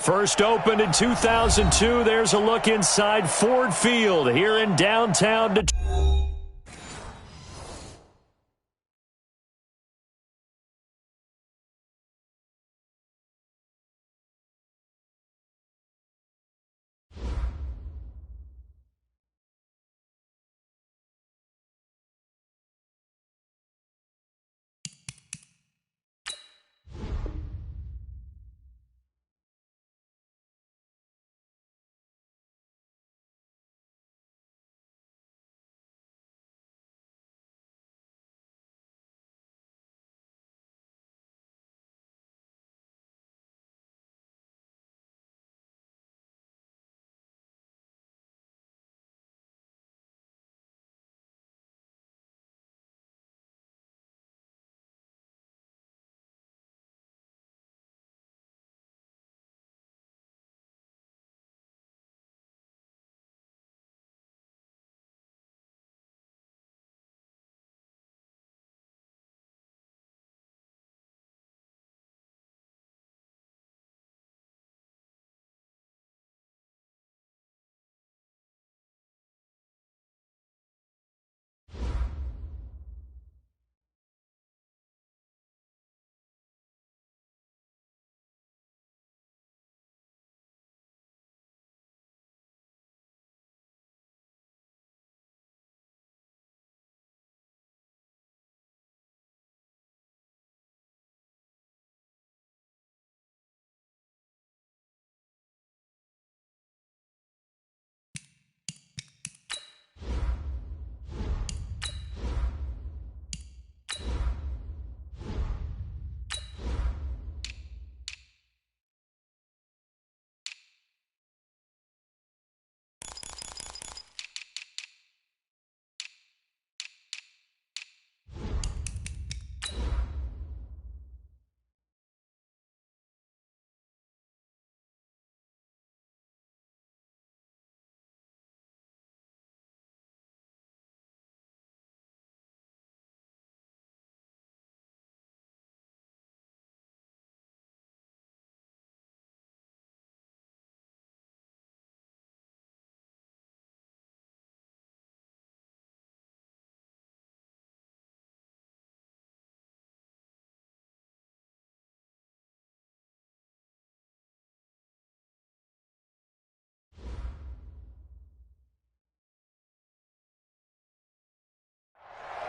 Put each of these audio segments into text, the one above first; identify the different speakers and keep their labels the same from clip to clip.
Speaker 1: First opened in 2002. There's a look inside Ford Field here in downtown Detroit.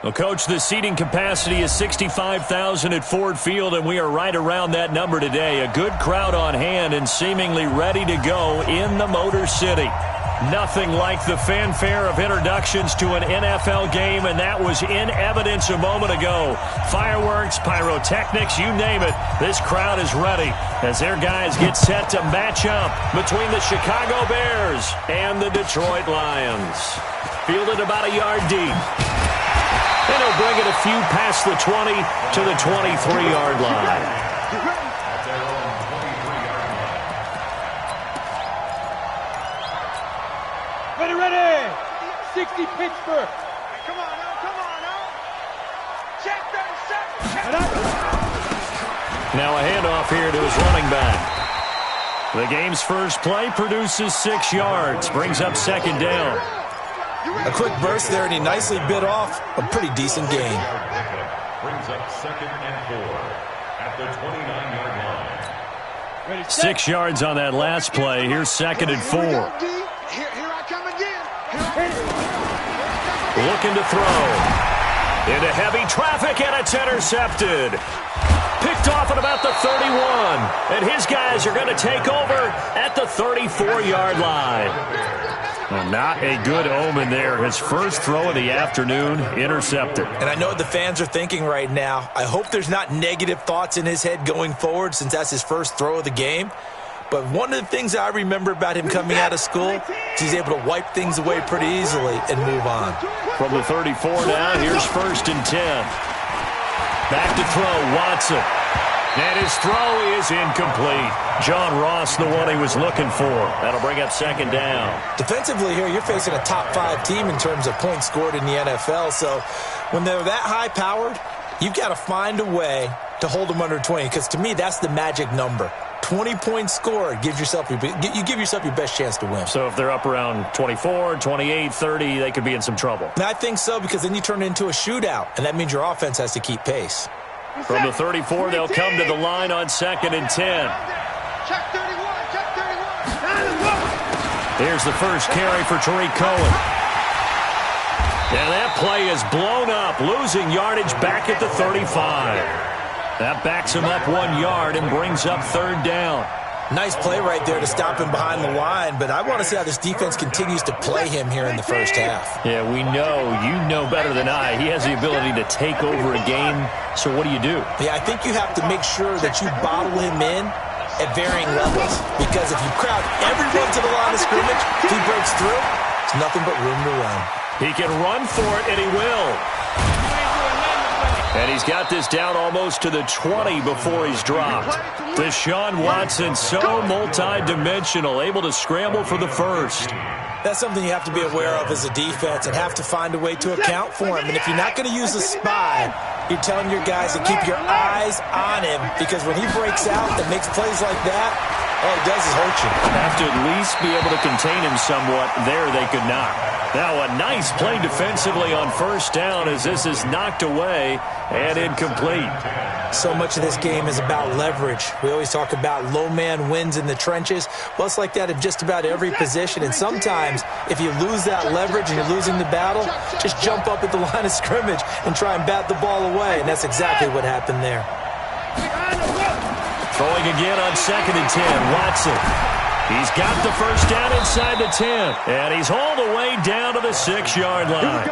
Speaker 1: Well, Coach, the seating capacity is 65,000 at Ford Field, and we are right around that number today. A good crowd on hand and seemingly ready to go in the Motor City. Nothing like the fanfare of introductions to an NFL game, and that was in evidence a moment ago. Fireworks, pyrotechnics, you name it. This crowd is ready as their guys get set to match up between the Chicago Bears and the Detroit Lions. Fielded about a yard deep. And he'll bring it a few past the 20 to the 23-yard line.
Speaker 2: Ready. 60 Pittsburgh.
Speaker 3: Come on now. Check 37.
Speaker 1: Now a handoff here to his running back. The game's first play produces 6 yards. Brings up second down.
Speaker 4: A quick burst there, and he nicely bit off a pretty decent gain.
Speaker 5: Brings up second and 4 at the 29-yard line.
Speaker 1: 6 yards on that last play. Here's second and 4.
Speaker 3: Here I come again.
Speaker 1: Looking to throw. Into heavy traffic, and it's intercepted. Picked off at about the 31. And his guys are going to take over at the 34-yard line. Well, not a good omen there. His first throw of the afternoon, intercepted.
Speaker 4: And I know what the fans are thinking right now. I hope there's not negative thoughts in his head going forward since that's his first throw of the game. But one of the things I remember about him coming out of school is he's able to wipe things away pretty easily and move on.
Speaker 1: From the 34 now, here's first and 10. Back to throw, Watson. And his throw is incomplete. John Ross, the one he was looking for. That'll bring up second down.
Speaker 4: Defensively here, you're facing a top-5 team in terms of points scored in the NFL. So when they're that high-powered, you've got to find a way to hold them under 20, because to me, that's the magic number. 20-point score gives yourself you give yourself your best chance to win.
Speaker 1: So if they're up around 24, 28, 30, they could be in some trouble.
Speaker 4: And I think so, because then you turn it into a shootout, and that means your offense has to keep pace.
Speaker 1: From the 34, they'll come to the line on 2nd and 10.
Speaker 3: Check 31, check 31.
Speaker 1: Here's the first carry for Tariq Cohen. And that play is blown up, losing yardage back at the 35. That backs him up 1 yard and brings up 3rd down.
Speaker 4: Nice play right there to stop him behind the line, but I want to see how this defense continues to play him here in the first half.
Speaker 1: Yeah, we know. You know better than I. He has the ability to take over a game, so what do you do?
Speaker 4: Yeah, I think you have to make sure that you bottle him in at varying levels, because if you crowd everyone to the line of scrimmage, if he breaks through, it's nothing but room to run.
Speaker 1: He can run for it, and he will. And he's got this down almost to the 20 before he's dropped. Deshaun Watson, so multi-dimensional, able to scramble for the first.
Speaker 4: That's something you have to be aware of as a defense and have to find a way to account for him. And if you're not going to use a spy, you're telling your guys to keep your eyes on him, because when he breaks out and makes plays like that, all he does is hurt you.
Speaker 1: Have to at least be able to contain him somewhat. There they could not. Now a nice play defensively on 1st down as this is knocked away and incomplete.
Speaker 4: So much of this game is about leverage. We always talk about low man wins in the trenches. Well, it's like that in just about every position. And sometimes if you lose that leverage and you're losing the battle, just jump up at the line of scrimmage and try and bat the ball away. And that's exactly what happened there.
Speaker 1: Throwing again on 2nd and 10, Watson. He's got the first down inside the 10, and he's hauled away down to the 6-yard line.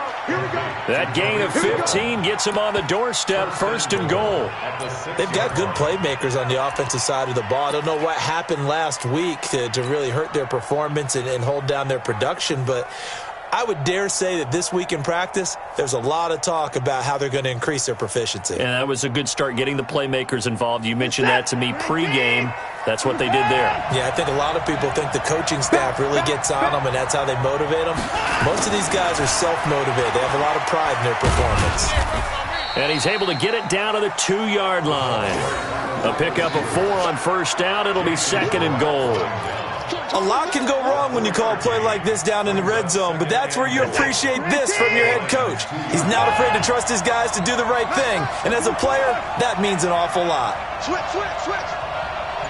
Speaker 1: That gain of 15 gets him on the doorstep, 1st and goal.
Speaker 4: They've got good playmakers on the offensive side of the ball. I don't know what happened last week to really hurt their performance and hold down their production, but I would dare say that this week in practice, there's a lot of talk about how they're going to increase their proficiency.
Speaker 1: And that was a good start, getting the playmakers involved. You mentioned that to me pregame. That's what they did there.
Speaker 4: Yeah, I think a lot of people think the coaching staff really gets on them, and that's how they motivate them. Most of these guys are self-motivated. They have a lot of pride in their performance.
Speaker 1: And he's able to get it down to the 2-yard line. A pickup of 4 on 1st down. It'll be 2nd and goal.
Speaker 4: A lot can go wrong when you call a play like this down in the red zone, but that's where you appreciate this from your head coach. He's not afraid to trust his guys to do the right thing, and as a player, that means an awful lot.
Speaker 3: Switch, switch, switch.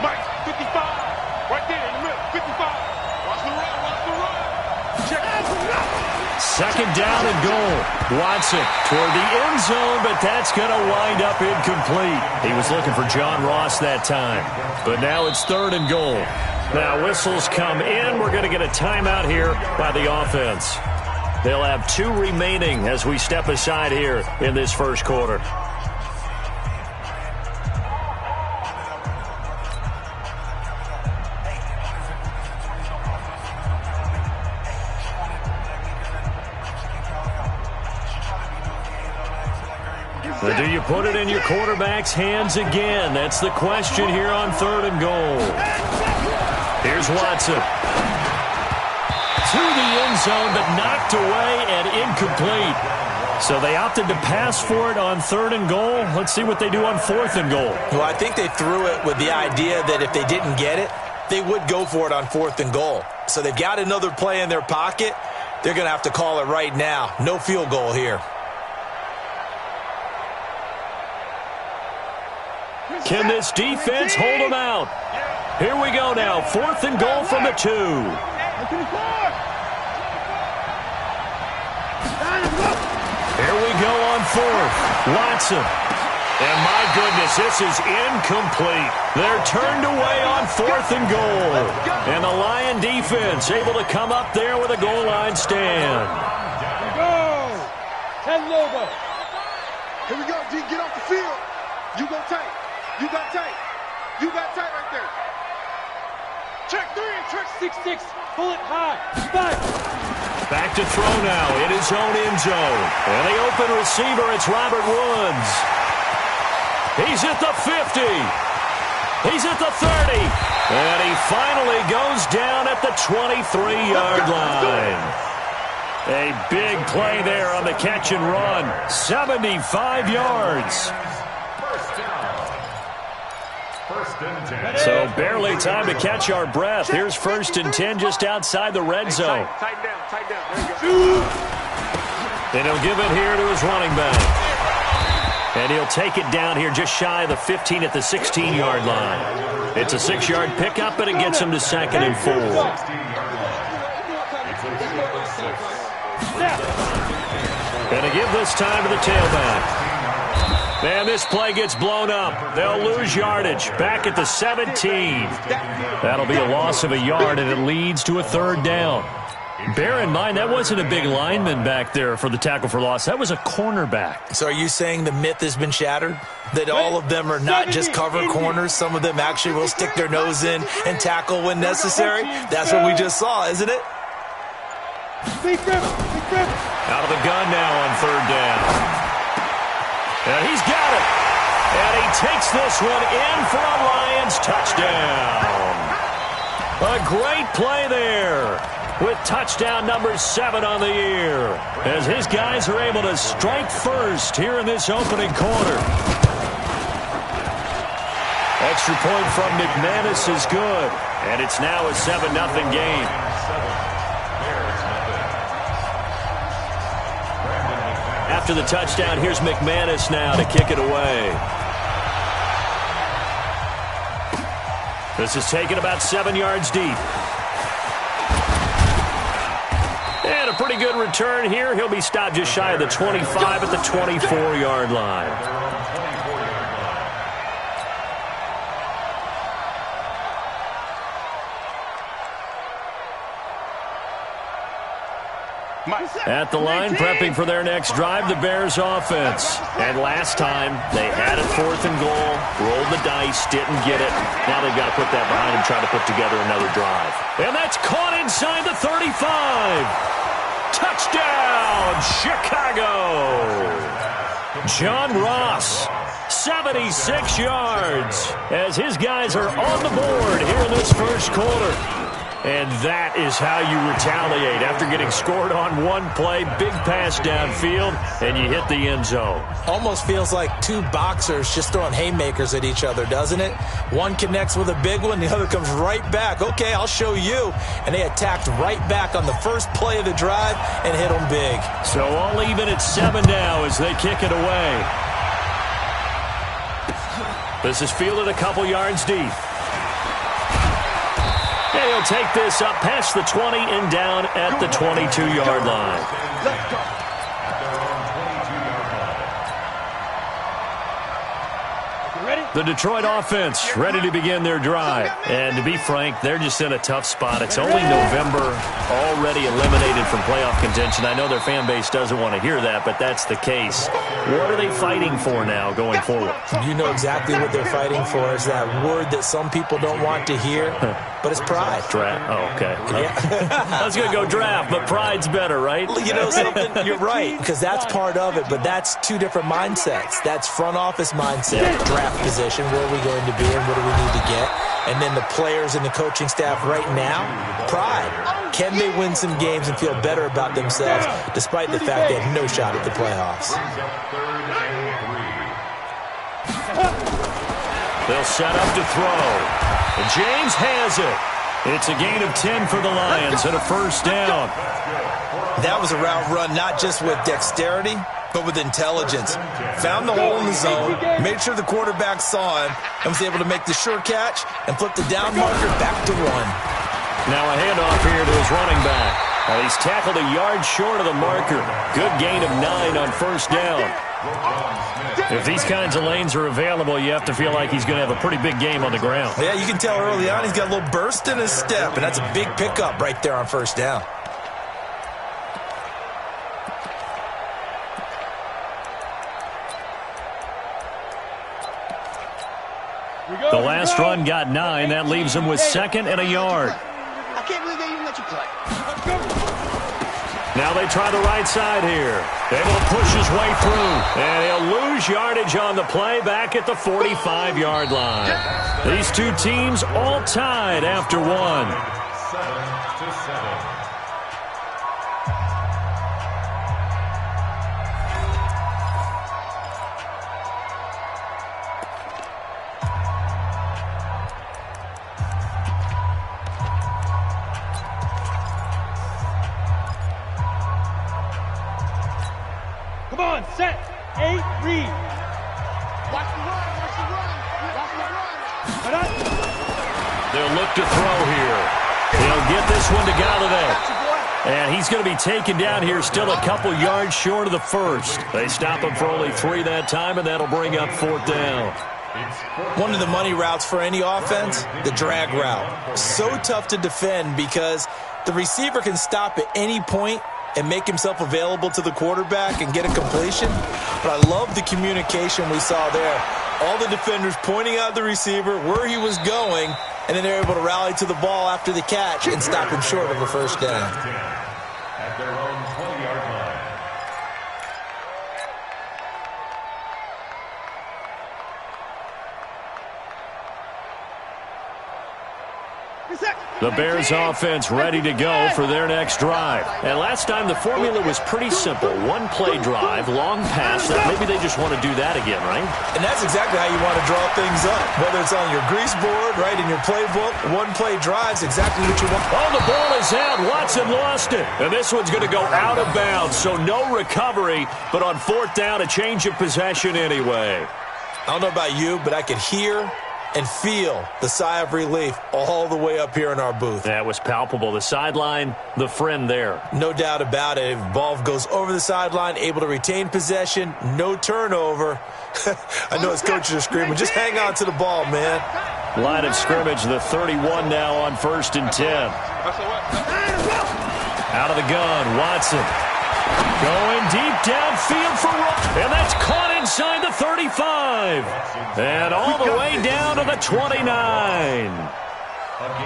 Speaker 3: Mike, 55. Right there in the middle, 55. Watch the run, watch the run. Check.
Speaker 1: 2nd down and goal. Watson toward the end zone, but that's going to wind up incomplete. He was looking for John Ross that time, but now it's 3rd and goal. Now whistles come in. We're going to get a timeout here by the offense. They'll have 2 remaining as we step aside here in this first quarter. But do you put it in your quarterback's hands again? That's the question here on 3rd and goal. Here's Watson. To the end zone, but knocked away and incomplete. So they opted to pass for it on 3rd and goal. Let's see what they do on 4th and goal.
Speaker 4: Well, I think they threw it with the idea that if they didn't get it, they would go for it on 4th and goal. So they've got another play in their pocket. They're going to have to call it right now. No field goal here.
Speaker 1: Can this defense hold them out? Here we go now. 4th and goal from the 2. Here we go on 4th. Watson. And my goodness, this is incomplete. They're turned away on 4th and goal. And the Lion defense able to come up there with a goal line stand.
Speaker 2: Here we go. 10 logo.
Speaker 3: Here we go, D. Get off the field. You go tight. You got tight. You got tight right there. Check 3, check
Speaker 2: 6-6. Pull it high. 5.
Speaker 1: Back to throw now in his own end zone. And the open receiver, it's Robert Woods. He's at the 50. He's at the 30. And he finally goes down at the 23-yard line. A big play there on the catch and run. 75 yards.
Speaker 5: First and 10.
Speaker 1: So barely time to catch our breath. Here's 1st and 10 just outside the red zone.
Speaker 3: Tighten down, tighten down. There you go.
Speaker 1: And he'll give it here to his running back. And he'll take it down here just shy of the 15 at the 16-yard line. It's a 6-yard pickup, but it gets him to 2nd and 4. And to give this time to the tailback. And this play gets blown up. They'll lose yardage. Back at the 17. That'll be a loss of a yard, and it leads to a 3rd down. Bear in mind, that wasn't a big lineman back there for the tackle for loss. That was a cornerback.
Speaker 4: So are you saying the myth has been shattered? That all of them are not just cover corners? Some of them actually will stick their nose in and tackle when necessary? That's what we just saw, isn't it?
Speaker 1: Out of the gun now on 3rd down. And he's got it. And he takes this one in for a Lions touchdown. A great play there with touchdown number 7 on the year as his guys are able to strike first here in this opening quarter. Extra point from McManus is good. And it's now a 7-0 game. After the touchdown, here's McManus now to kick it away. This is taken about 7 yards deep. And a pretty good return here. He'll be stopped just shy of the 25 at the 24-yard line. At the line, prepping for their next drive, the Bears offense. And last time, they had it 4th and goal, rolled the dice, didn't get it. Now they've got to put that behind and try to put together another drive. And that's caught inside the 35. Touchdown, Chicago. John Ross, 76 yards, as his guys are on the board here in this first quarter. And that is how you retaliate. After getting scored on one play, big pass downfield, and you hit the end zone.
Speaker 4: Almost feels like two boxers just throwing haymakers at each other, doesn't it? One connects with a big one, the other comes right back. Okay, I'll show you. And they attacked right back on the first play of the drive and hit them big.
Speaker 1: So all even at 7 now as they kick it away. This is fielded a couple yards deep. And he'll take this up past the 20 and down at the 22-yard line.
Speaker 3: Let's go.
Speaker 1: The Detroit offense ready to begin their drive. And to be frank, they're just in a tough spot. It's only November, already eliminated from playoff contention. I know their fan base doesn't want to hear that, but that's the case. What are they fighting for now going forward?
Speaker 4: You know exactly what they're fighting for. Is that word that some people don't want to hear, but it's pride.
Speaker 1: Draft. Oh, okay.
Speaker 4: Yeah.
Speaker 1: I was going to go draft, but pride's better, right?
Speaker 4: You know something? You're right, because that's part of it, but that's two different mindsets. That's front office mindset, draft position, where are we going to be and what do we need to get? And then the players and the coaching staff right now, pride. Can they win some games and feel better about themselves despite the fact they have no shot at the playoffs?
Speaker 1: They'll set up to throw. And James has it. It's a gain of 10 for the Lions and a first down.
Speaker 4: That was a route run not just with dexterity, but with intelligence. Found the hole in the zone, made sure the quarterback saw him, and was able to make the sure catch and flip the down marker back to 1.
Speaker 1: Now a handoff here to his running back. Well, he's tackled a yard short of the marker. Good gain of 9 on first down. If these kinds of lanes are available, you have to feel like he's going to have a pretty big game on the ground.
Speaker 4: Yeah, you can tell early on he's got a little burst in his step, and that's a big pickup right there on first down.
Speaker 1: The last run got 9. That leaves him with 2nd and a yard.
Speaker 2: I can't believe they even let you play.
Speaker 1: Now they try the right side here. Able to push his way through. And he'll lose yardage on the play back at the 45-yard line. These two teams all tied after 1.
Speaker 5: 7-7.
Speaker 2: Come on, set. 8, read.
Speaker 3: Watch the run, watch the run, watch the run.
Speaker 2: Cut up.
Speaker 1: They'll look to throw here. He'll get this one to Galladay. And he's going to be taken down here, still a couple yards short of the first. They stop him for only 3 that time, and that'll bring up 4th down.
Speaker 4: One of the money routes for any offense, the drag route. So tough to defend because the receiver can stop at any point and make himself available to the quarterback and get a completion. But I love the communication we saw there. All the defenders pointing out the receiver, where he was going, and then they're able to rally to the ball after the catch and stop him short of a first down.
Speaker 5: At their own 20-yard line.
Speaker 1: The Bears offense ready to go for their next drive. And last time the formula was pretty simple. 1-play drive, long pass. Maybe they just want to do that again, right?
Speaker 4: And that's exactly how you want to draw things up. Whether it's on your grease board, right, in your playbook, 1-play drive's exactly what you want.
Speaker 1: Oh, the ball is out. Watson lost it. And this one's going to go out of bounds, so no recovery. But on 4th down, a change of possession anyway.
Speaker 4: I don't know about you, but I could hear and feel the sigh of relief all the way up here in our booth.
Speaker 1: That was palpable. The sideline, the friend there.
Speaker 4: No doubt about it. If the ball goes over the sideline, able to retain possession, no turnover. I know his coaches are screaming, just hang on to the ball, man.
Speaker 1: Line of scrimmage, the 31 now on 1st and 10. Out of the gun, Watson. Going deep downfield for Ross. And that's caught inside the 35. And all the way down to the 29.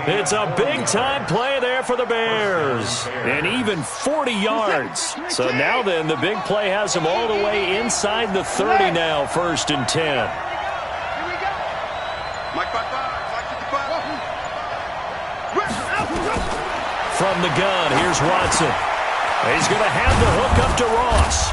Speaker 1: It's a big-time play there for the Bears. And even 40 yards. So now then, the big play has them all the way inside the 30 now, 1st and 10.
Speaker 3: Here we go. Mike 55, Mike 55.
Speaker 1: From the gun, here's Watson. He's going to have the hook up to Ross.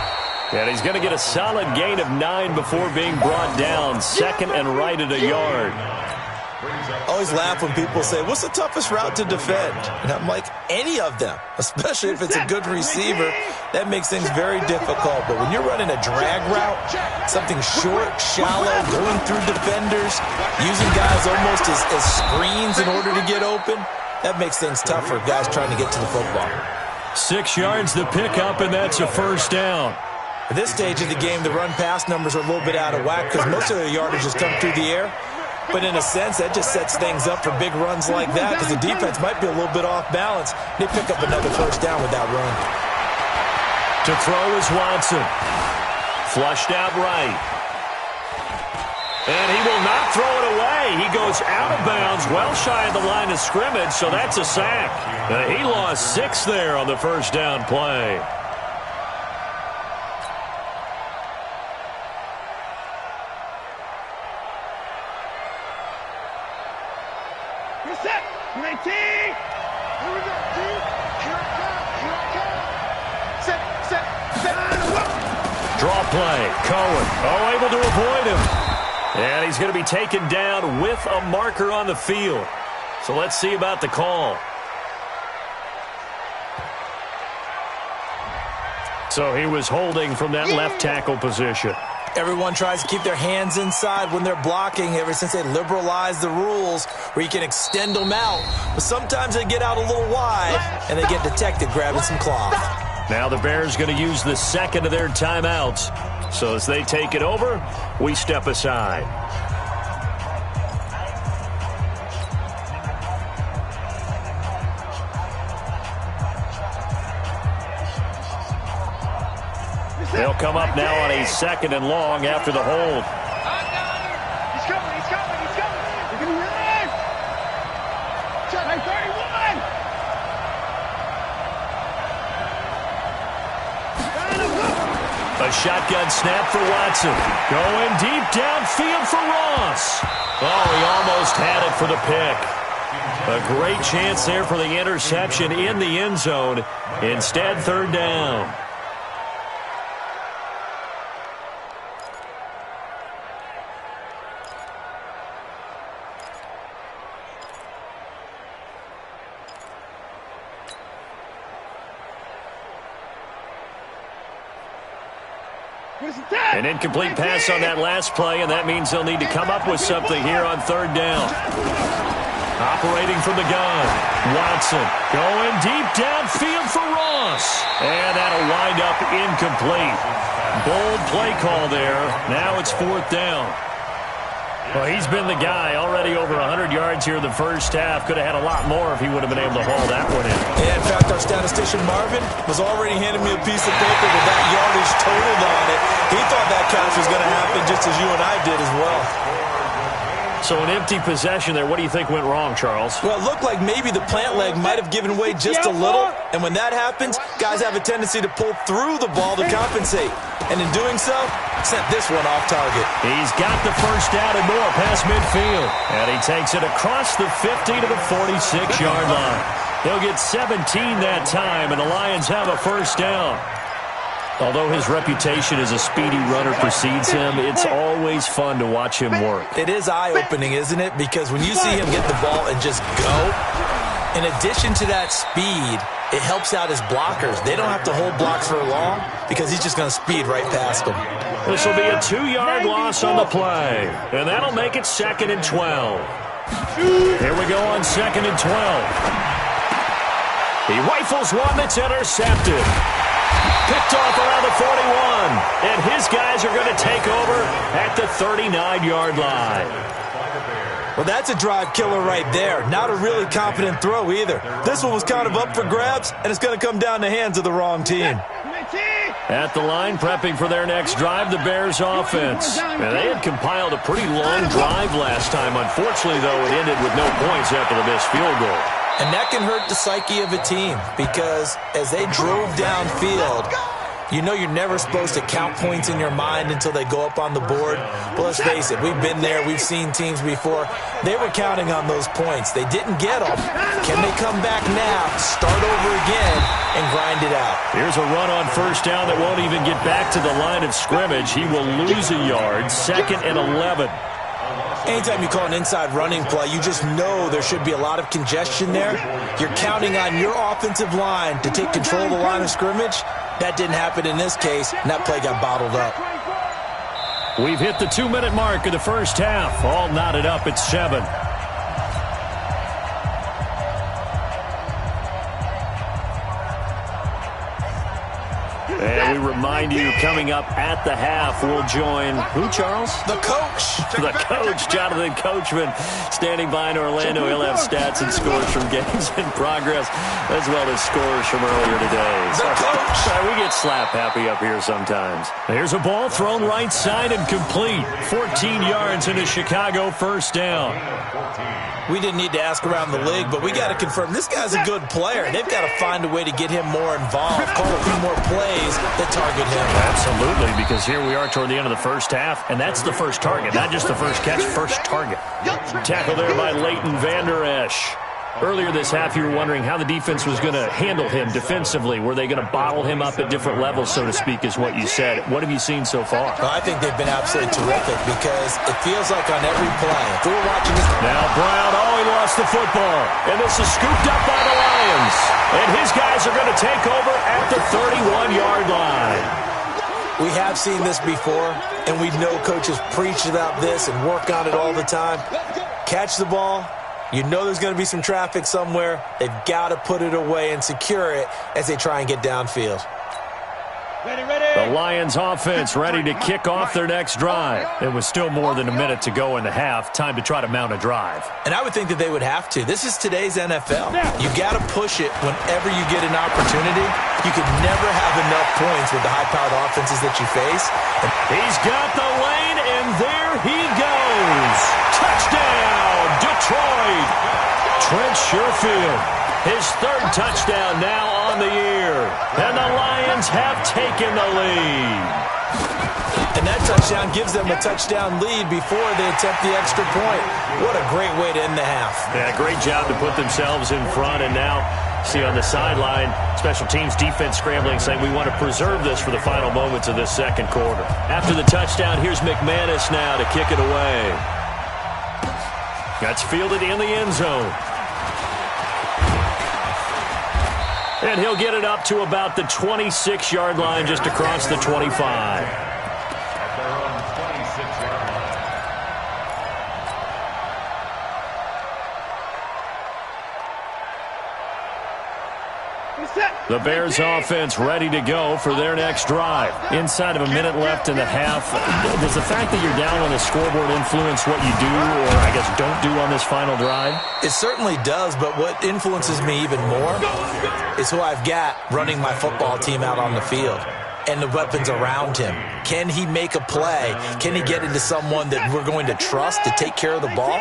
Speaker 1: And he's going to get a solid gain of 9 before being brought down. 2nd and right at a yard.
Speaker 4: I always laugh when people say, what's the toughest route to defend? And I'm like, any of them, especially if it's a good receiver. That makes things very difficult. But when you're running a drag route, something short, shallow, going through defenders, using guys almost as screens in order to get open, that makes things tough for guys trying to get to the football.
Speaker 1: 6 yards the pickup, and that's a 1st down.
Speaker 4: At this stage of the game, the run-pass numbers are a little bit out of whack because most of the yardage has come through the air. But in a sense, that just sets things up for big runs like that because the defense might be a little bit off balance. They pick up another 1st down with that run.
Speaker 1: To throw is Watson. Flushed out right. And he will not throw it away. He goes out of bounds, well shy of the line of scrimmage, so that's a sack. He lost 6 there on the 1st down play.
Speaker 2: You're set. 19.
Speaker 3: Here we go, D. Here it comes. Here it comes. Set.
Speaker 1: Draw play. Cohen. Oh, able to avoid him. And he's going to be taken down with a marker on the field. So let's see about the call. So he was holding from that left tackle position.
Speaker 4: Everyone tries to keep their hands inside when they're blocking ever since they liberalized the rules where you can extend them out. But sometimes they get out a little wide and they get detected grabbing some cloth.
Speaker 1: Now the Bears going to use the 2nd of their timeouts. So as they take it over, we step aside. They'll come up now on a 2nd and long after the hold.
Speaker 2: He's coming. He's coming. He's going to run. Shot by 31.
Speaker 1: A shotgun snap for Watson. Going deep downfield for Ross. Oh, he almost had it for the pick. A great chance there for the interception in the end zone. Instead, 3rd down. An incomplete pass on that last play, and that means they'll need to come up with something here on third down. Operating from the gun, Watson going deep downfield for Ross. And that'll wind up incomplete. Bold play call there. Now it's fourth down. Well, he's been the guy, already over 100 yards here in the first half. Could have had a lot more if he would have been able to haul that one in.
Speaker 4: Yeah, in fact, our statistician Marvin was already handing me a piece of paper with that yardage totaled on it. He thought that catch was going to happen just as you and I did as well.
Speaker 1: So an empty possession there. What do you think went wrong, Charles?
Speaker 4: Well, it looked like maybe the plant leg might have given way just a little. And when that happens, guys have a tendency to pull through the ball to compensate. And in doing so, sent this one off target.
Speaker 1: He's got the first down and more past midfield. And he takes it across the 50 to the 46-yard line. He'll get 17 that time, and the Lions have a first down. Although his reputation as a speedy runner precedes him, it's always fun to watch him work.
Speaker 4: It is eye-opening, isn't it? Because when you see him get the ball and just go, in addition to that speed, it helps out his blockers. They don't have to hold blocks for long because he's just going to speed right past them.
Speaker 1: This will be a 2-yard loss on the play, and that'll make it 2nd and 12. Here we go on 2nd and 12. He rifles one that's intercepted. Picked off around the 41, and his guys are going to take over at the 39-yard line.
Speaker 4: Well, that's a drive killer right there. Not a really confident throw either. This one was kind of up for grabs, and it's going to come down the hands of the wrong team.
Speaker 1: At the line, prepping for their next drive, the Bears offense. And they had compiled a pretty long drive last time. Unfortunately, though, it ended with no points after the missed field goal.
Speaker 4: And that can hurt the psyche of a team because as they drove downfield, you know you're never supposed to count points in your mind until they go up on the board. But let's face it, we've been there. We've seen teams before. They were counting on those points. They didn't get them. Can they come back now, start over again, and grind it out?
Speaker 1: Here's a run on first down that won't even get back to the line of scrimmage. He will lose a yard, 2nd and 11.
Speaker 4: Anytime you call an inside running play, you just know there should be a lot of congestion there. You're counting on your offensive line to take control of the line of scrimmage. That didn't happen in this case, and that play got bottled up.
Speaker 1: We've hit the 2-minute mark of the first half. All knotted up at 7. And we remind you, coming up at the half, we'll join who, Charles?
Speaker 4: The coach.
Speaker 1: The coach, Jonathan Coachman, standing by in Orlando. He'll have stats and scores from games in progress, as well as scores from earlier today.
Speaker 4: The coach.
Speaker 1: We get slap happy up here sometimes. Here's a ball thrown right side and complete. 14 yards in a Chicago first down.
Speaker 4: We didn't need to ask around the league, but we got to confirm this guy's a good player. They've got to find a way to get him more involved, call a few more plays that target him.
Speaker 1: Absolutely, because here we are toward the end of the first half, and that's the first target, not just the first catch, first target. Tackle there by Leighton Vander Esch. Earlier this half, you were wondering how the defense was going to handle him defensively. Were they going to bottle him up at different levels, so to speak, is what you said. What have you seen so far?
Speaker 4: Well, I think they've been absolutely terrific because it feels like on every play. If we were watching this.
Speaker 1: Now Brown, he lost the football. And this is scooped up by the Lions. And his guys are going to take over at the 31-yard line.
Speaker 4: We have seen this before, and we know coaches preach about this and work on it all the time. Catch the ball. You know there's going to be some traffic somewhere. They've got to put it away and secure it as they try and get downfield.
Speaker 1: The Lions offense ready to kick off their next drive. It was still more than a minute to go in the half. Time to try to mount a drive.
Speaker 4: And I would think that they would have to. This is today's NFL. You got to push it whenever you get an opportunity. You could never have enough points with the high-powered offenses that you face.
Speaker 1: He's got the lane, and there he goes. Touchdown, Detroit. Trent Sherfield, his third touchdown now on the year. And the Lions have taken the lead.
Speaker 4: And that touchdown gives them a touchdown lead before they attempt the extra point. What a great way to end the half.
Speaker 1: Yeah, great job to put themselves in front. And now, see on the sideline, special teams defense scrambling, saying we want to preserve this for the final moments of this second quarter. After the touchdown, here's McManus now to kick it away. That's fielded in the end zone. And he'll get it up to about the 26-yard line, just across the 25. The Bears offense ready to go for their next drive. Inside of a minute left in the half, does the fact that you're down on the scoreboard influence what you do, or I guess don't do on this final drive?
Speaker 4: It certainly does, but what influences me even more is who I've got running my football team out on the field and the weapons around him. Can he make a play? Can he get into someone that we're going to trust to take care of the ball?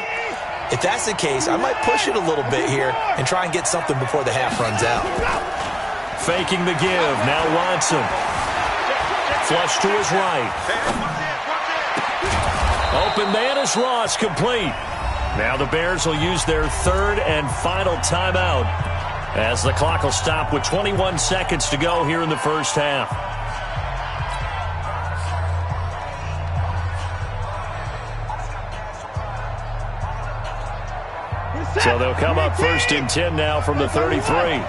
Speaker 4: If that's the case, I might push it a little bit here and try and get something before the half runs out.
Speaker 1: Faking the give. Now Watson. Flush to his right. Open man is Ross, complete. Now the Bears will use their third and final timeout as the clock will stop with 21 seconds to go here in the first half. So they'll come up first and 10 now from the 33.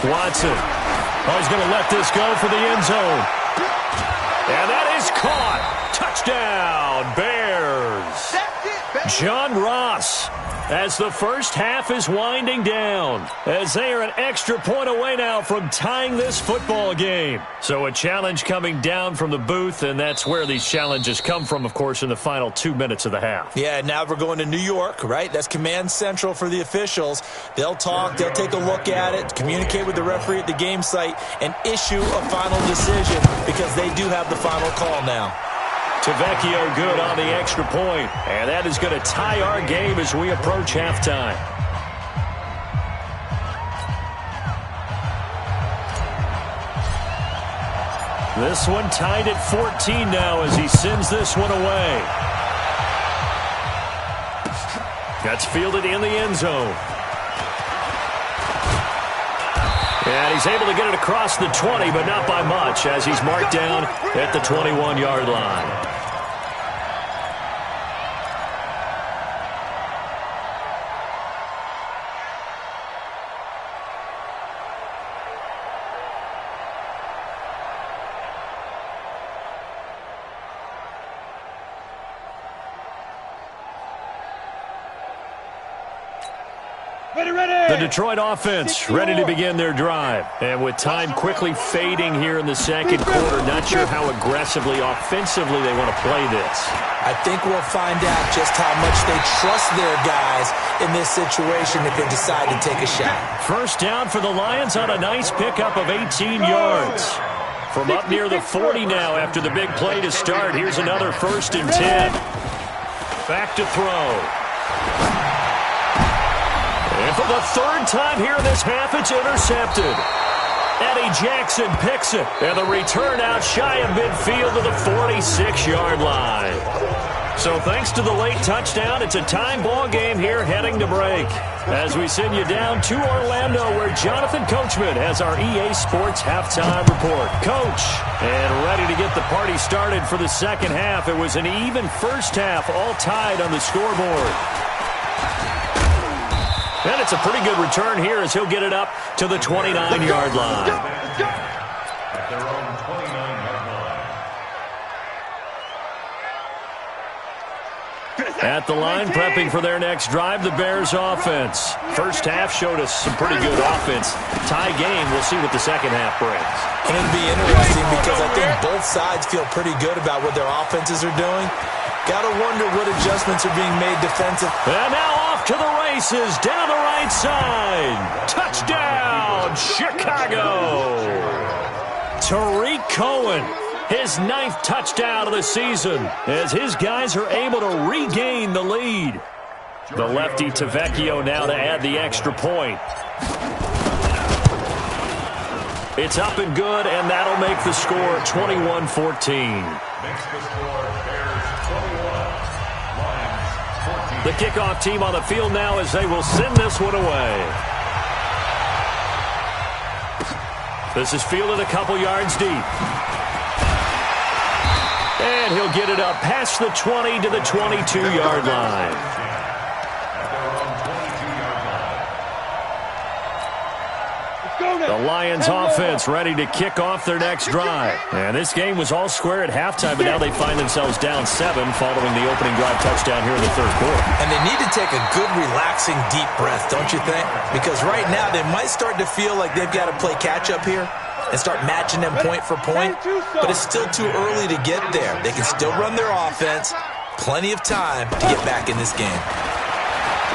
Speaker 1: Watson. Oh, he's going to let this go for the end zone. And that is caught. Touchdown, Bears. John Ross, as the first half is winding down, as they are an extra point away now from tying this football game. So a challenge coming down from the booth, and that's where these challenges come from, of course, in the final 2 minutes of the half.
Speaker 4: Yeah, now we're going to New York, right? That's command central for the officials. They'll talk, they'll take a look at it, communicate with the referee at the game site, and issue a final decision because they do have the final call now.
Speaker 1: Tavecchio good on the extra point, and that is going to tie our game as we approach halftime. This one tied at 14 now as he sends this one away. That's fielded in the end zone. And he's able to get it across the 20, but not by much, as he's marked down at the 21-yard line. The Detroit offense ready to begin their drive. And with time quickly fading here in the second quarter, not sure how aggressively, offensively they want to play this.
Speaker 4: I think we'll find out just how much they trust their guys in this situation if they decide to take a shot.
Speaker 1: First down for the Lions on a nice pickup of 18 yards. From up near the 40 now after the big play to start. Here's another 1st and 10. Back to throw. And for the third time here in this half, it's intercepted. Eddie Jackson picks it. And the return out shy of midfield to the 46-yard line. So thanks to the late touchdown, it's a time ball game here heading to break. As we send you down to Orlando, where Jonathan Coachman has our EA Sports halftime report. Coach, and ready to get the party started for the second half. It was an even first half, all tied on the scoreboard. And it's a pretty good return here as he'll get it up to the 29-yard line.
Speaker 5: At their own 29-yard line.
Speaker 1: At the line, prepping for their next drive, the Bears offense. First half showed us some pretty good offense. Tie game, we'll see what the second half brings.
Speaker 4: And it'll be interesting because I think both sides feel pretty good about what their offenses are doing. Got to wonder what adjustments are being made defensive.
Speaker 1: And now off to the races, down the right side. Touchdown, Chicago. Tariq Cohen, his 9th touchdown of the season, as his guys are able to regain the lead. The lefty Tavecchio now to add the extra point. It's up and good, and that'll make the score 21-14.
Speaker 5: Makes the score Bears 21, Lions 14.
Speaker 1: The kickoff team on the field now as they will send this one away. This is fielded a couple yards deep. And he'll get it up past the 20 to the 22-yard line.
Speaker 5: At their own 22-yard line.
Speaker 2: Let's go!
Speaker 1: The Lions offense ready to kick off their next drive. And this game was all square at halftime, but now they find themselves down 7 following the opening drive touchdown here in the third quarter.
Speaker 4: And they need to take a good, relaxing, deep breath, don't you think? Because right now they might start to feel like they've got to play catch-up here and start matching them point for point, but it's still too early to get there. They can still run their offense. Plenty of time to get back in this game.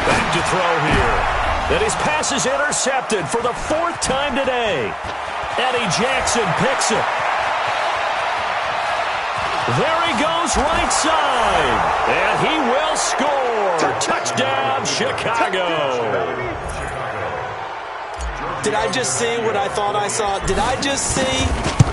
Speaker 1: Back to throw here. And his pass is intercepted for the 4th time today. Eddie Jackson picks it. There he goes right side. And he will score. Touchdown, Chicago.
Speaker 4: Did I just see what I thought I saw? Did I just see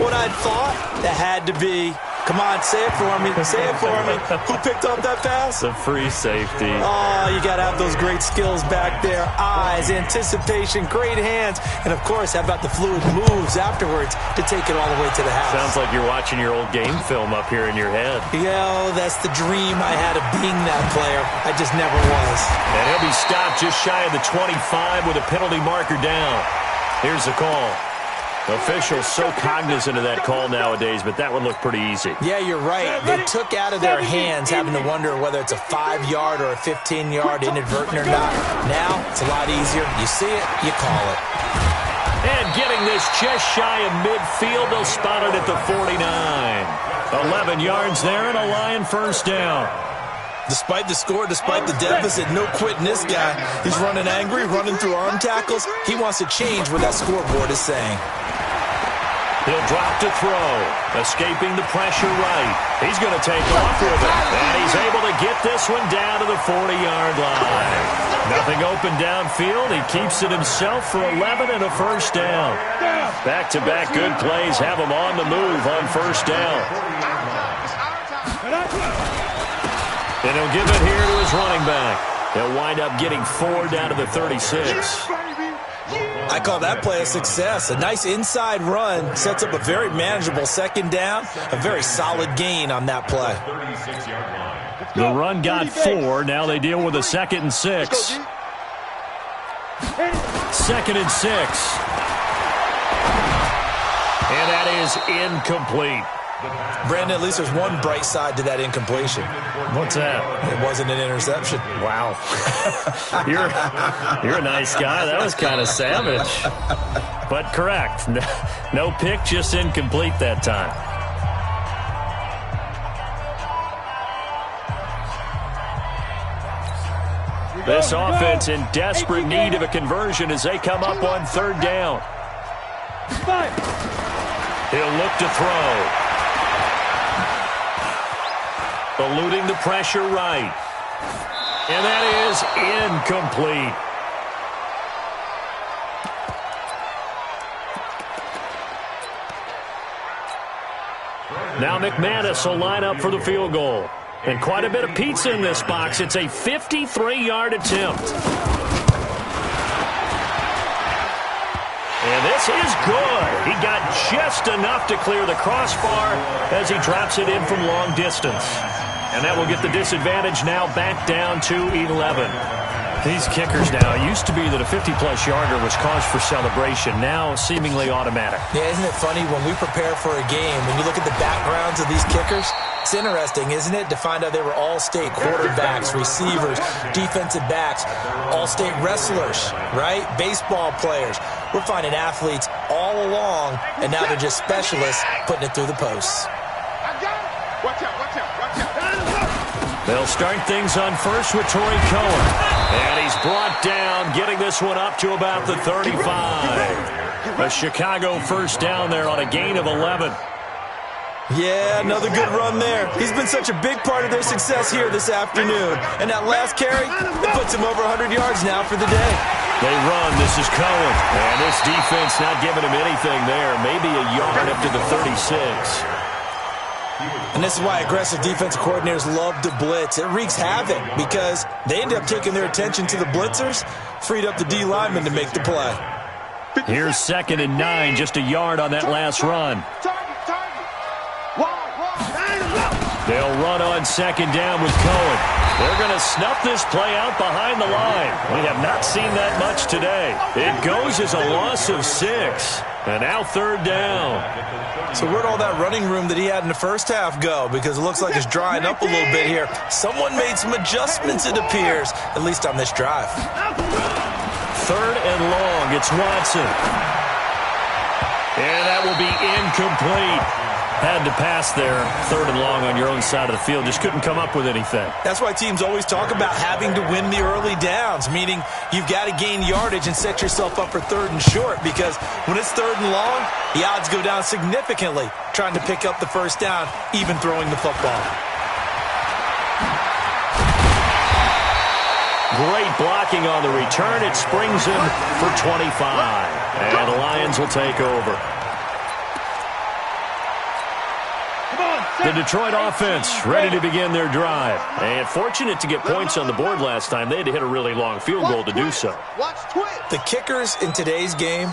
Speaker 4: what I thought? That had to be. Come on, say it for me. Say it for me. Who picked up that pass?
Speaker 1: The free safety.
Speaker 4: Oh, you got to have those great skills back there. Eyes, anticipation, great hands. And, of course, how about the fluid moves afterwards to take it all the way to the house?
Speaker 1: Sounds like you're watching your old game film up here in your head.
Speaker 4: Yeah, that's the dream I had of being that player. I just never was.
Speaker 1: And he'll be stopped just shy of the 25 with a penalty marker down. Here's the call. Officials so cognizant of that call nowadays, but that would look pretty easy.
Speaker 4: Yeah, you're right. They took out of their hands having to wonder whether it's a 5-yard or a 15-yard inadvertent or not. Now, it's a lot easier. You see it, you call it.
Speaker 1: And getting this just shy of midfield, they'll spot it at the 49. 11 yards there and a Lion first down.
Speaker 4: Despite the score, despite the deficit, no quitting this guy. He's running angry, running through arm tackles. He wants to change what that scoreboard is saying.
Speaker 1: He'll drop to throw, escaping the pressure right. He's going to take off with it, and he's able to get this one down to the 40-yard line. Nothing open downfield. He keeps it himself for 11 and a first down. Back-to-back good plays have him on the move on first down. And he'll give it here to his running back. He'll wind up getting 4 down to the 36.
Speaker 4: I call that play a success. A nice inside run sets up a very manageable second down. A very solid gain on that play.
Speaker 1: The run got 4. Now they deal with a 2nd and 6. 2nd and 6. And that is incomplete.
Speaker 4: Brandon, at least there's one bright side to that incompletion.
Speaker 1: What's that?
Speaker 4: It wasn't an interception.
Speaker 1: Wow. You're a nice guy. That was kind of savage. But correct. No pick, just incomplete that time. This offense in desperate need of a conversion as they come up on 3rd down. He'll look to throw. Eluding the pressure right. And that is incomplete. Now McManus will line up for the field goal. And quite a bit of pizza in this box. It's a 53-yard attempt. And this is good. He got just enough to clear the crossbar as he drops it in from long distance. And that will get the disadvantage now back down to 11. These kickers now, it used to be that a 50-plus yarder was cause for celebration, now seemingly automatic.
Speaker 4: Yeah, isn't it funny when we prepare for a game, when you look at the backgrounds of these kickers, it's interesting, isn't it, to find out they were all-state quarterbacks, receivers, defensive backs, all-state wrestlers, right? Baseball players. We're finding athletes all along, and now they're just specialists putting it through the posts.
Speaker 3: Watch out, watch out, watch out.
Speaker 1: They'll start things on first with Torrey Cohen. And he's brought down, getting this one up to about the 35. A Chicago first down there on a gain of 11.
Speaker 4: Yeah, another good run there. He's been such a big part of their success here this afternoon. And that last carry, it puts him over 100 yards now for the day.
Speaker 1: They run. This is Cohen. And this defense not giving him anything there. Maybe a yard up to the 36.
Speaker 4: And this is why aggressive defensive coordinators love to blitz. It wreaks havoc because they end up taking their attention to the blitzers, freed up the D lineman to make the play.
Speaker 1: Here's 2nd and 9, just a yard on that last run. They'll run on 2nd down with Cohen. They're going to snuff this play out behind the line. We have not seen that much today. It goes as a loss of 6. And now third down.
Speaker 4: So where'd all that running room that he had in the first half go? Because it looks like it's drying up a little bit here. Someone made some adjustments, it appears, at least on this drive.
Speaker 1: Third and long. It's Watson. And that will be incomplete. Had to pass there, third and long on your own side of the field. Just couldn't come up with anything.
Speaker 4: That's why teams always talk about having to win the early downs, meaning you've got to gain yardage and set yourself up for third and short, because when it's third and long, the odds go down significantly trying to pick up the first down, even throwing the football.
Speaker 1: Great blocking on the return. It springs him for 25. And the Lions will take over. The Detroit offense ready to begin their drive. And fortunate to get points on the board last time. They had to hit a really long field goal to do so.
Speaker 4: The kickers in today's game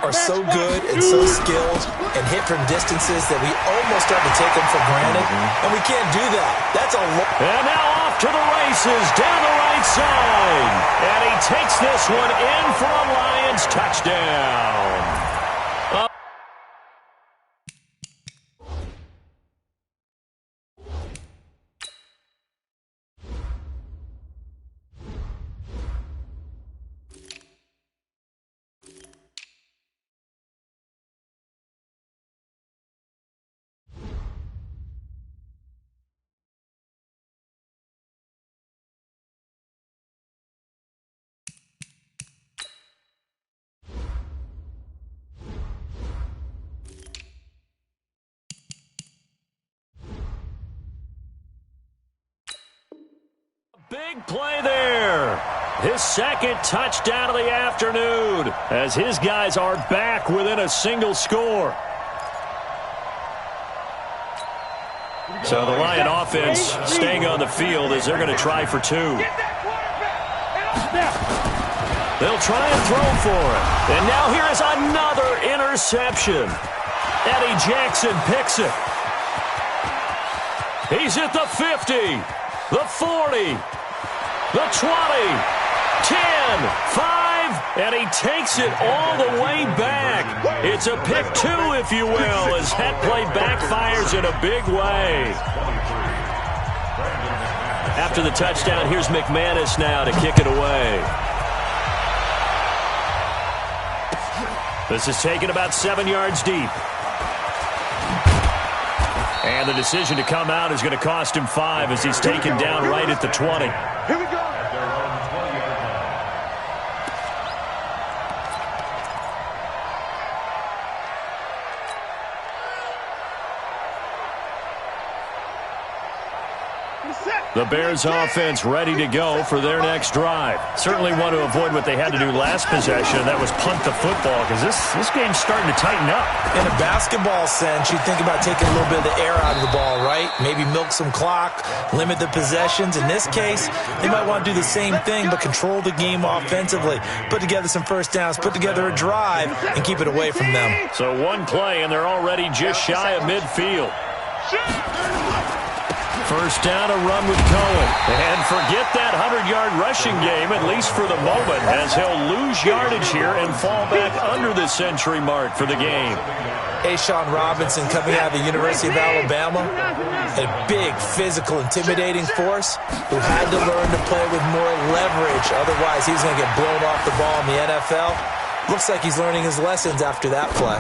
Speaker 4: are so good and so skilled and hit from distances that we almost start to take them for granted. And we can't do that. That's a
Speaker 1: And now off to the races down the right side. And he takes this one in for a Lions touchdown. Big play there. His second touchdown of the afternoon as his guys are back within a single score. So the Lion offense staying on the field as they're going to try for 2. They'll try and throw for it. And now here is another interception. Eddie Jackson picks it. He's at the 50, the 40. The 20, 10, 5, and he takes it all the way back. It's a pick 2, if you will, as that play backfires in a big way. After the touchdown, here's McManus now to kick it away. This is taken about 7 yards deep. And the decision to come out is going to cost him 5 as he's taken down right at the 20.
Speaker 3: Here we go.
Speaker 1: The Bears offense ready to go for their next drive. Certainly want to avoid what they had to do last possession. That was punt the football, because this game's starting to tighten up.
Speaker 4: In a basketball sense, you think about taking a little bit of the air out of the ball, right? Maybe milk some clock, limit the possessions. In this case, they might want to do the same thing, but control the game offensively. Put together some first downs, put together a drive, and keep it away from them.
Speaker 1: So one play, and they're already just shy of midfield. First down, a run with Cohen. And forget that 100-yard rushing game, at least for the moment, as he'll lose yardage here and fall back under the century mark for the game.
Speaker 4: Ashawn Robinson coming out of the University of Alabama, a big, physical, intimidating force who had to learn to play with more leverage. Otherwise, he's going to get blown off the ball in the NFL. Looks like he's learning his lessons after that play.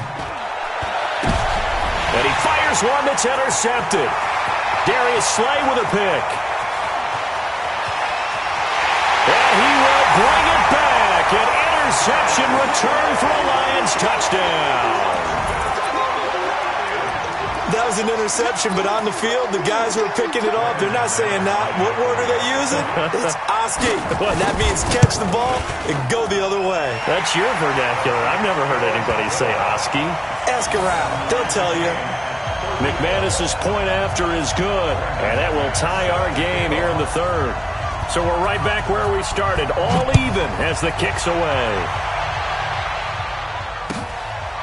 Speaker 1: And he fires one that's intercepted. Darius Slay with a pick. And he will bring it back. An interception return for a Lions touchdown.
Speaker 4: That was an interception, but on the field, the guys who are picking it off, they're not saying that. What word are they using? It's Oski. And that means catch the ball and go the other way.
Speaker 1: That's your vernacular. I've never heard anybody say Oski.
Speaker 4: Ask around. They'll tell you.
Speaker 1: McManus's point after is good, and that will tie our game here in the third. So we're right back where we started, all even as the kick's away.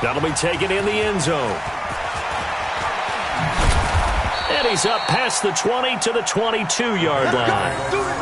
Speaker 1: That'll be taken in the end zone. And And he's up past the 20 to the 22-yard line.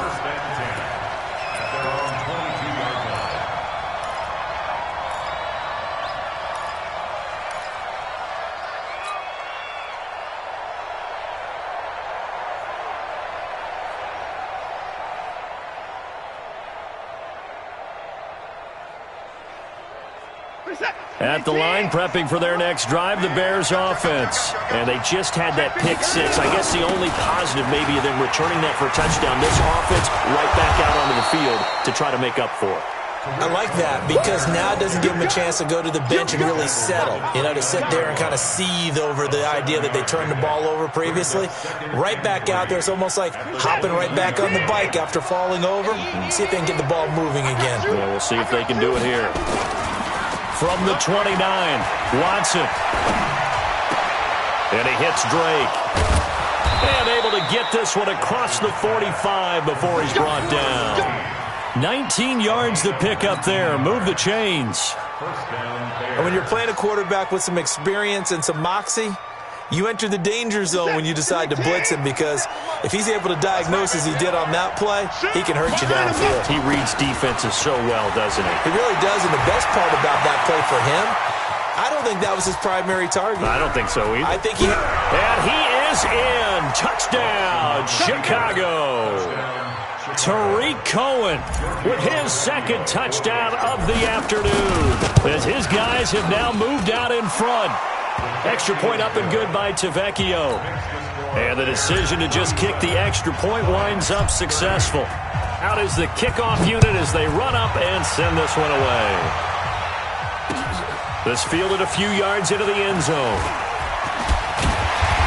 Speaker 1: At the line, prepping for their next drive, the Bears offense. And they just had that pick six. I guess the only positive maybe of them returning that for a touchdown. This offense right back out onto the field to try to make up for it.
Speaker 4: I like that because now it doesn't give them a chance to go to the bench and really settle. To sit there and kind of seethe over the idea that they turned the ball over previously. Right back out there. It's almost like hopping right back on the bike after falling over. See if they can get the ball moving again.
Speaker 1: Yeah, we'll see if they can do it here. From the 29, Watson. And he hits Drake. And able to get this one across the 45 before he's brought down. 19 yards to pick up there. Move the chains.
Speaker 4: And when you're playing a quarterback with some experience and some moxie, you enter the danger zone when you decide to blitz him, because if he's able to diagnose as he did on that play, he can hurt you downfield.
Speaker 1: He reads defenses so well, doesn't he?
Speaker 4: He really does, and the best part about that play for him, I don't think that was his primary target.
Speaker 1: I don't think so either.
Speaker 4: I think he...
Speaker 1: And he is in. Touchdown, Chicago. Tariq Cohen with his second touchdown of the afternoon, as his guys have now moved out in front. Extra point up and good by Tavecchio. And the decision to just kick the extra point winds up successful. Out is the kickoff unit as they run up and send this one away. This fielded a few yards into the end zone.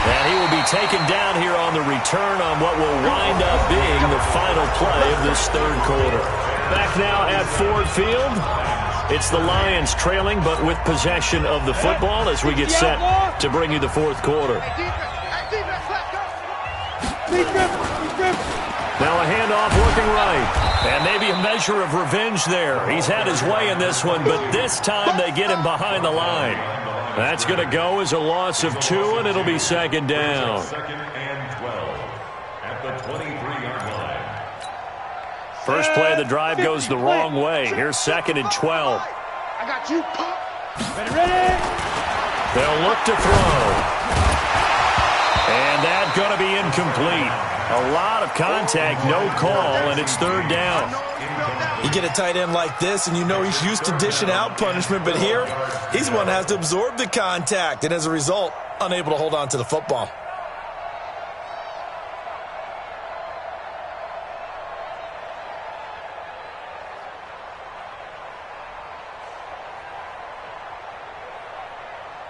Speaker 1: And he will be taken down here on the return on what will wind up being the final play of this third quarter. Back now at Ford Field. It's the Lions trailing, but with possession of the football as we get set to bring you the fourth quarter. Now a handoff looking right. And maybe a measure of revenge there. He's had his way in this one, but this time they get him behind the line. That's going to go as a loss of 2, and it'll be second down.
Speaker 5: Second and 12 at the 23-yard line.
Speaker 1: First play of the drive goes the wrong way. Here's second and 12.
Speaker 3: I got you, Pop.
Speaker 2: Ready?
Speaker 1: They'll look to throw. And that's going to be incomplete. A lot of contact, no call, and it's third down.
Speaker 4: You get a tight end like this, and you know he's used to dishing out punishment, but here, he's the one that has to absorb the contact, and as a result, unable to hold on to the football.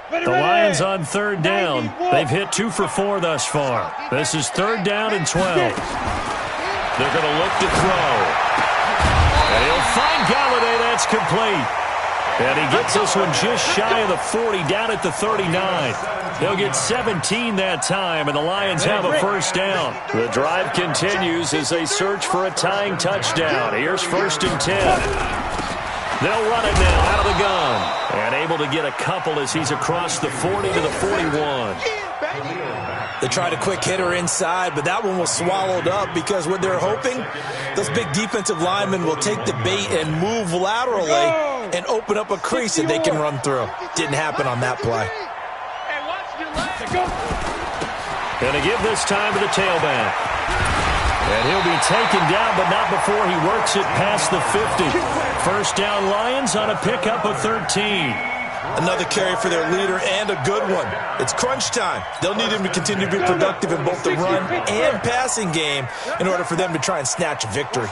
Speaker 1: The Lions on third down. They've hit 2 for 4 thus far. This is third down and 12. They're going to look to throw. And he'll find Galladay. That's complete. And he gets this one just shy of the 40, down at the 39. He'll get 17 that time, and the Lions have a first down. The drive continues as they search for a tying touchdown. Here's first and 10. They'll run it now out of the gun. And able to get a couple as he's across the 40 to the 41.
Speaker 4: They tried a quick hitter inside, but that one was swallowed up because what they're hoping, those big defensive linemen will take the bait and move laterally and open up a crease that they can run through. Didn't happen on that play.
Speaker 1: Going to give this time to the tailback. And he'll be taken down, but not before he works it past the 50. First down Lions on a pickup of 13.
Speaker 4: Another carry for their leader and a good one. It's crunch time. They'll need him to continue to be productive in both the run and passing game in order for them to try and snatch a victory.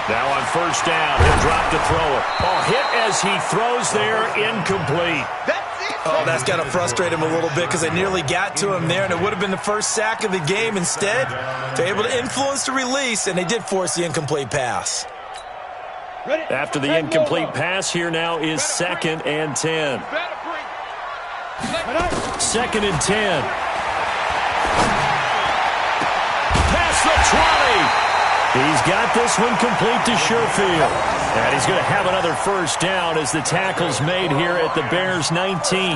Speaker 1: Now on first down, he'll drop to throw it. Oh, hit as he throws there, incomplete.
Speaker 4: Oh, that's got to frustrate him a little bit because they nearly got to him there, and it would have been the first sack of the game. Instead, they're able to influence the release, and they did force the incomplete pass.
Speaker 1: After the incomplete pass, here now is second and 10. Second and 10. Past the 20. He's got this one complete to Sherfield. And he's going to have another first down as the tackle's made here at the Bears 19.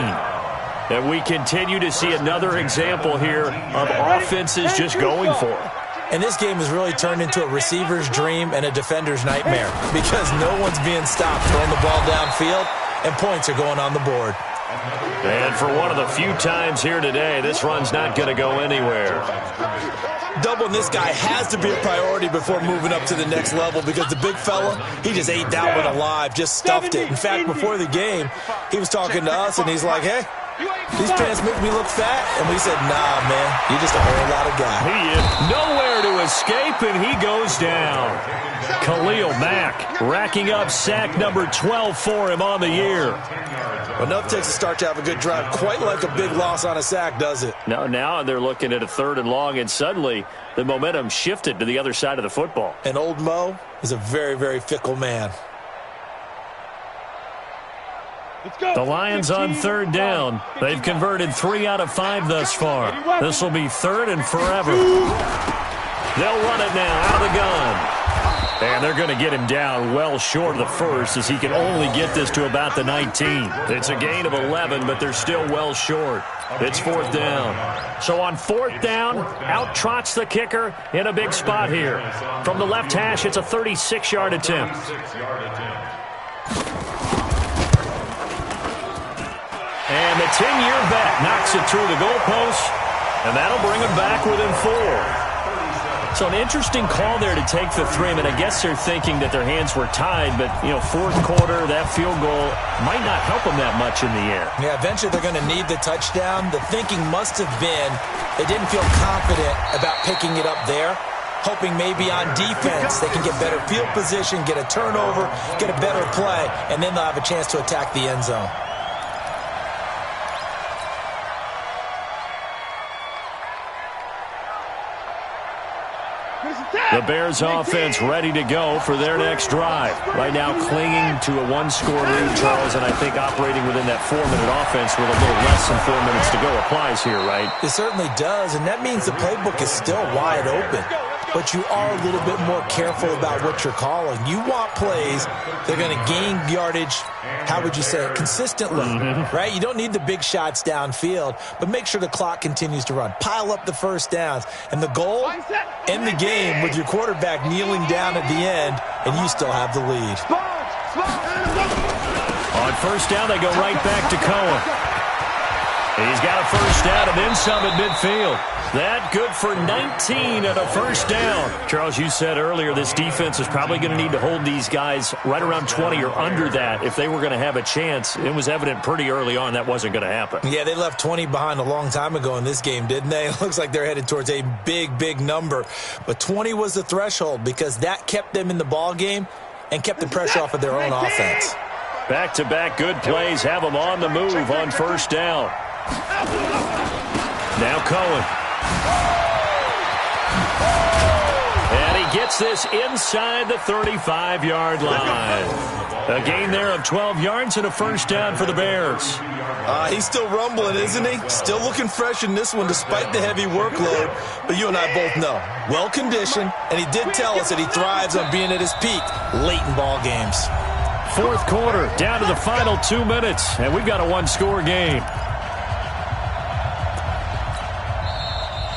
Speaker 1: And we continue to see another example here of offenses just going for it.
Speaker 4: And this game has really turned into a receiver's dream and a defender's nightmare because no one's being stopped throwing the ball downfield, and points are going on the board.
Speaker 1: And for one of the few times here today, this run's not going to go anywhere.
Speaker 4: Doubling this guy has to be a priority before moving up to the next level because the big fella, he just ate that one alive, just stuffed it. In fact, before the game, he was talking to us, and he's like, hey, these pants make me look fat. And we said, nah, man, you're just a whole lot of guy.
Speaker 1: He is nowhere to escape, and he goes down. Khalil Mack racking up sack number 12 for him on the year.
Speaker 4: Enough takes a start to have a good drive. Quite like a big loss on a sack, does it?
Speaker 1: Now they're looking at a 3rd and long, and suddenly the momentum shifted to the other side of the football.
Speaker 4: And old Mo is a very, very fickle man.
Speaker 1: The Lions on 3rd down. They've converted 3 out of 5 thus far. This will be 3rd and forever. They'll run it now out of the gun. And they're going to get him down well short of the first as he can only get this to about the 19. It's a gain of 11, but they're still well short. It's 4th down. So on 4th down, out trots the kicker in a big spot here. From the left hash, it's a 36-yard attempt. And the 10-year vet knocks it through the goalpost, and that'll bring him back within 4. So an interesting call there to take the 3. I mean, I guess they're thinking that their hands were tied, but, 4th quarter, that field goal might not help them that much in the air.
Speaker 4: Yeah, eventually they're going to need the touchdown. The thinking must have been they didn't feel confident about picking it up there, hoping maybe on defense they can get better field position, get a turnover, get a better play, and then they'll have a chance to attack the end zone.
Speaker 1: The Bears offense ready to go for their next drive. Right now clinging to a 1-score lead, Charles, and I think operating within that 4-minute offense with a little less than 4 minutes to go applies here, right?
Speaker 4: It certainly does, and that means the playbook is still wide open. But you are a little bit more careful about what you're calling. You want plays that are going to gain yardage, how would you say it, consistently, right? You don't need the big shots downfield, but make sure the clock continues to run. Pile up the first downs. And the goal, end the game with your quarterback kneeling down at the end, and you still have the lead.
Speaker 1: On 1st down, they go right back to Cohen. He's got a first down and then some at midfield. That good for 19 and a first down. Charles, you said earlier this defense is probably going to need to hold these guys right around 20 or under that if they were going to have a chance. It was evident pretty early on that wasn't going to happen.
Speaker 4: Yeah, they left 20 behind a long time ago in this game, didn't they? It looks like they're headed towards a big, big number. But 20 was the threshold because that kept them in the ball game and kept the pressure off of their own offense.
Speaker 1: Back-to-back good plays have them on the move on 1st down. Now Cohen. And he gets this inside the 35-yard line. A gain there of 12 yards and a first down for the Bears.
Speaker 4: He's still rumbling, isn't he? Still looking fresh in this one despite the heavy workload. But you and I both know, well-conditioned, and he did tell us that he thrives on being at his peak late in ball games.
Speaker 1: 4th quarter, down to the final 2 minutes, and we've got a 1-score game.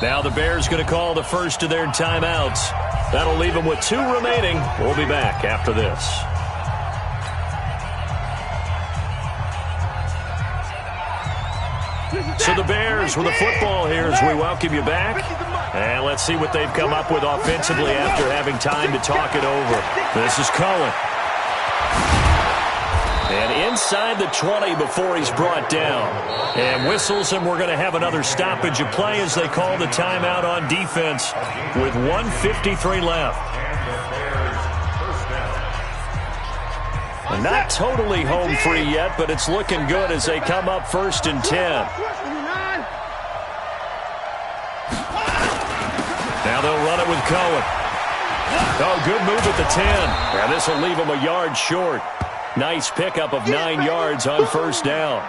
Speaker 1: Now the Bears going to call the first of their timeouts. That'll leave them with 2 remaining. We'll be back after this. So the Bears with the football here as we welcome you back. And let's see what they've come up with offensively after having time to talk it over. This is Cohen. And inside the 20 before he's brought down. And whistles, and we're going to have another stoppage of play as they call the timeout on defense with 1:53 left. And not totally home free yet, but it's looking good as they come up 1st and 10. Now they'll run it with Cohen. Oh, good move at the 10. And this will leave him a yard short. Nice pickup of 9 yards on 1st down.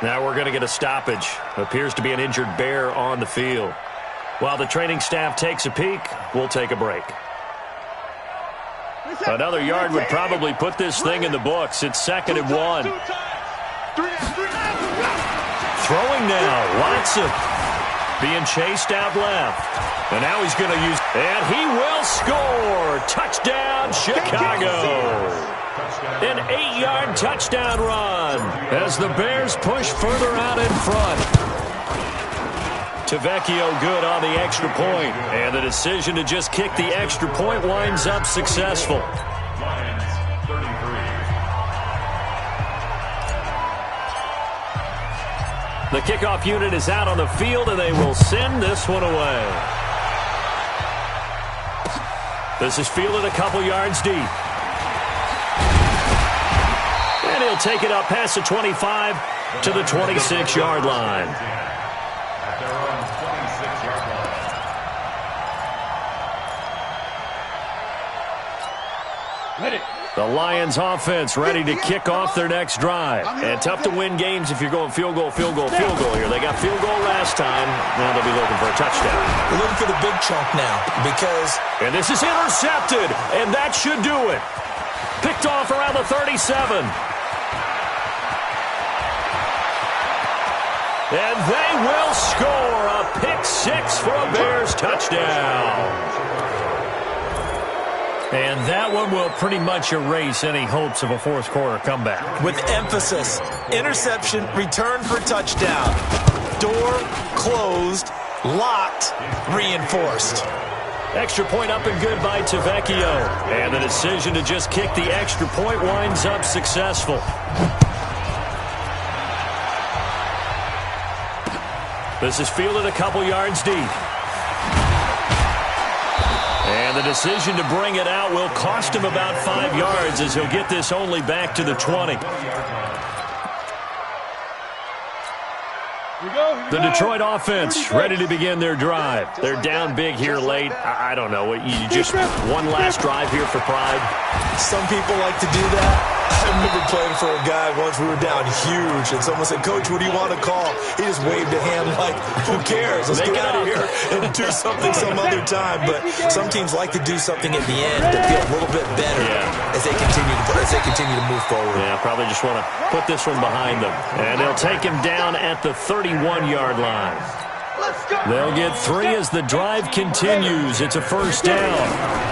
Speaker 1: Now we're going to get a stoppage. Appears to be an injured Bear on the field. While the training staff takes a peek, we'll take a break. Another yard would probably put this thing in the books. It's 2nd and 1. Throwing now, Watson. Being chased out left. And now he's going to use, and he will score. Touchdown, Chicago. An 8-yard touchdown run as the Bears push further out in front. Tavecchio good on the extra point, and the decision to just kick the extra point winds up successful.
Speaker 5: Lions 33.
Speaker 1: The kickoff unit is out on the field, and they will send this one away. This is fielded a couple yards deep. And he'll take it up past the 25 to the 26-yard line.
Speaker 5: At their own 26-yard line.
Speaker 2: Ready.
Speaker 1: The Lions offense ready to kick off their next drive. And tough to win games if you're going field goal here. They got field goal last time. Now they'll be looking for a touchdown.
Speaker 4: They're looking for the big chunk now because...
Speaker 1: And this is intercepted, and that should do it. Picked off around the 37. And they will score a pick six for a Bears touchdown. And that one will pretty much erase any hopes of a fourth quarter comeback.
Speaker 4: With emphasis, interception, return for touchdown. Door closed, locked, reinforced.
Speaker 1: Extra point up and good by Tavecchio. And the decision to just kick the extra point winds up successful. This is fielded a couple yards deep. And the decision to bring it out will cost him about 5 yards as he'll get this only back to the 20. The Detroit offense ready to begin their drive. They're down big here late. I don't know. You just one last drive here for pride?
Speaker 4: Some people like to do that. I remember playing for a guy once. We were down huge, and someone said, "Coach, what do you want to call?" He just waved a hand like, "Who cares? Let's get out of here and do something some other time." But some teams like to do something at the end to feel a little bit better as they continue to move forward.
Speaker 1: Yeah, probably just want to put this one behind them. And they'll take him down at the 31-yard line. They'll get 3 as the drive continues. It's a first down.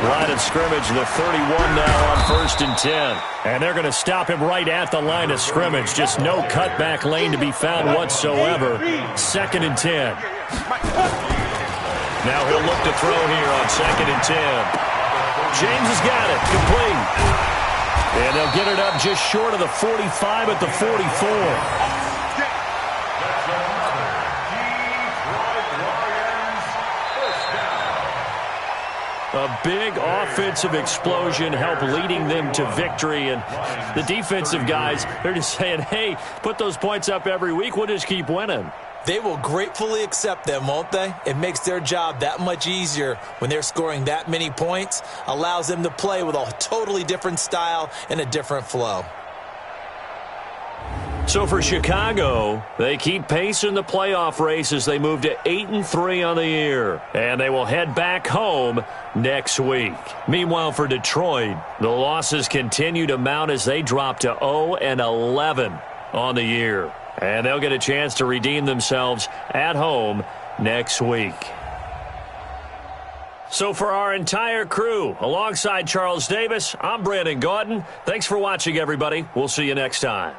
Speaker 1: Line of scrimmage, the 31 now on 1st and 10. And they're going to stop him right at the line of scrimmage. Just no cutback lane to be found whatsoever. 2nd and 10. Now he'll look to throw here on 2nd and 10. James has got it. Complete. And they'll get it up just short of the 45 at the 44. A big offensive explosion helped leading them to victory. And the defensive guys, they're just saying, hey, put those points up every week. We'll just keep winning.
Speaker 4: They will gratefully accept them, won't they? It makes their job that much easier when they're scoring that many points. Allows them to play with a totally different style and a different flow.
Speaker 1: So for Chicago, they keep pace in the playoff race as they move to 8-3 on the year. And they will head back home next week. Meanwhile, for Detroit, the losses continue to mount as they drop to 0-11 on the year. And they'll get a chance to redeem themselves at home next week. So for our entire crew, alongside Charles Davis, I'm Brandon Gautin. Thanks for watching, everybody. We'll see you next time.